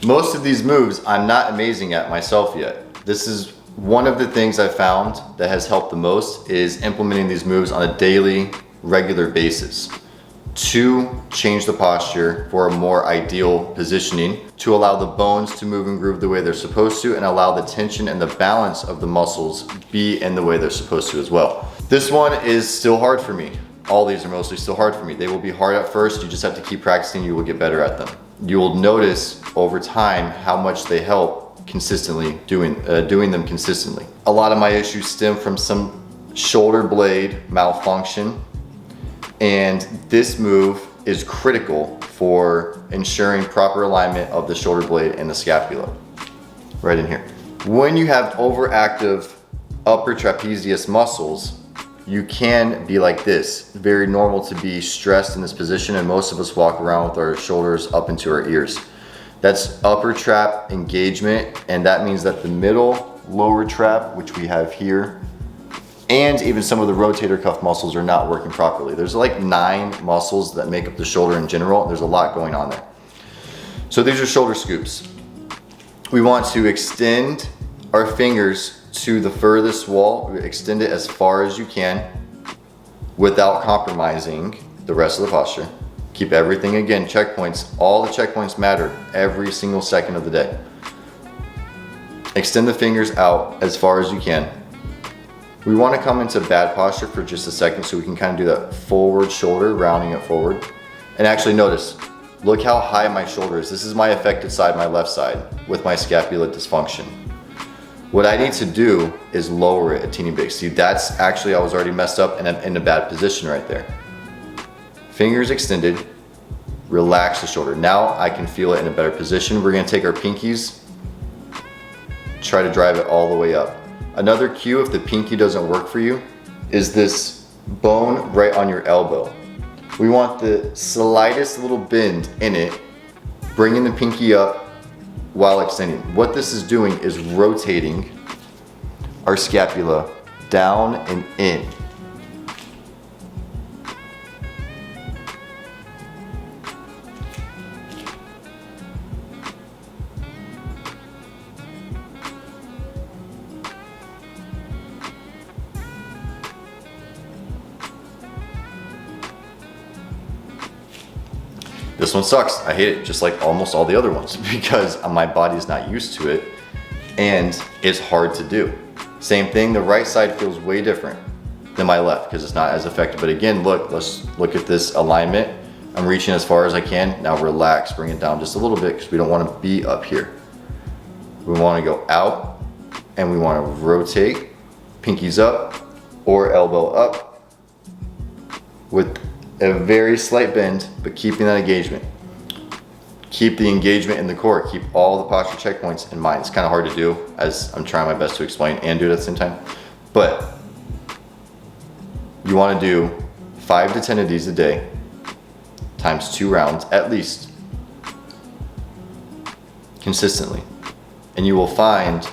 Most of these moves I'm not amazing at myself yet. This is one of the things I found that has helped the most is implementing these moves on a daily, regular basis to change the posture for a more ideal positioning, to allow the bones to move and groove the way they're supposed to, and allow the tension and the balance of the muscles be in the way they're supposed to as well. This one is still hard for me. All these are mostly still hard for me. They will be hard at first. You just have to keep practicing. You will get better at them. You will notice over time how much they help consistently doing them consistently. A lot of my issues stem from some shoulder blade malfunction, and this move is critical for ensuring proper alignment of the shoulder blade and the scapula. Right in here. When you have overactive upper trapezius muscles, you can be like this. Very normal to be stressed in this position, and most of us walk around with our shoulders up into our ears. That's upper trap engagement, and that means that the middle lower trap, which we have here, and even some of the rotator cuff muscles are not working properly. There's like 9 muscles that make up the shoulder in general. There's a lot going on there. So these are shoulder scoops. We want to extend our fingers to the furthest wall. Extend it as far as you can without compromising the rest of the posture. Keep everything, again, checkpoints. All the checkpoints matter every single second of the day. Extend the fingers out as far as you can. We want to come into bad posture for just a second so we can kind of do that forward shoulder, rounding it forward. And actually notice, look how high my shoulder is. This is my affected side, my left side, with my scapular dysfunction. What I need to do is lower it a teeny bit. See, that's actually, I was already messed up and I'm in a bad position right there. Fingers extended, relax the shoulder. Now I can feel it in a better position. We're gonna take our pinkies, try to drive it all the way up. Another cue, if the pinky doesn't work for you, is this bone right on your elbow. We want the slightest little bend in it, bringing the pinky up while extending. What this is doing is rotating our scapula down and in. This one sucks. I hate it, just like almost all the other ones, because my body's not used to it and it's hard to do. Same thing, the right side feels way different than my left because it's not as effective. But again, look, let's look at this alignment. I'm reaching as far as I can. Now relax, bring it down just a little bit because we don't want to be up here. We want to go out and we want to rotate, pinkies up or elbow up with a very slight bend, but keeping that engagement. Keep the engagement in the core. Keep all the posture checkpoints in mind. It's kind of hard to do, as I'm trying my best to explain and do it at the same time. But you want to do 5 to 10 of these a day, times 2 rounds at least, consistently. And you will find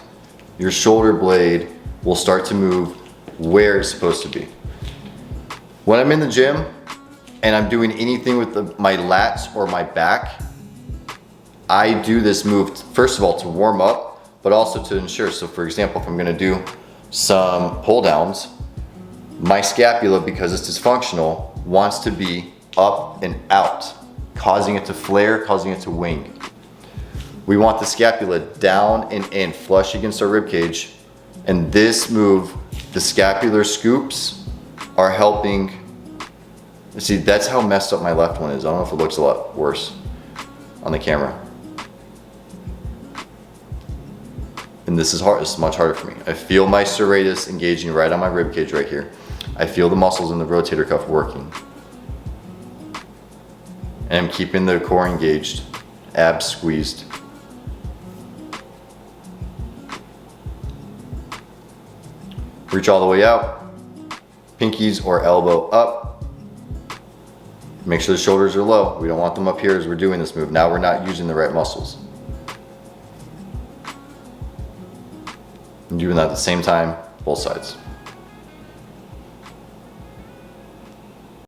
your shoulder blade will start to move where it's supposed to be. When I'm in the gym, and I'm doing anything with my lats or my back, I do this move, first of all, to warm up, but also to ensure. So for example, if I'm gonna do some pull downs, my scapula, because it's dysfunctional, wants to be up and out, causing it to flare, causing it to wing. We want the scapula down and in, flush against our rib cage. And this move, the scapular scoops, are helping. See, that's how messed up my left one is. I don't know if it looks a lot worse on the camera. And this is hard, this is much harder for me. I feel my serratus engaging right on my rib cage right here. I feel the muscles in the rotator cuff working. And I'm keeping the core engaged, abs squeezed. Reach all the way out, pinkies or elbow up. Make sure the shoulders are low. We don't want them up here as we're doing this move. Now we're not using the right muscles. And doing that at the same time, both sides.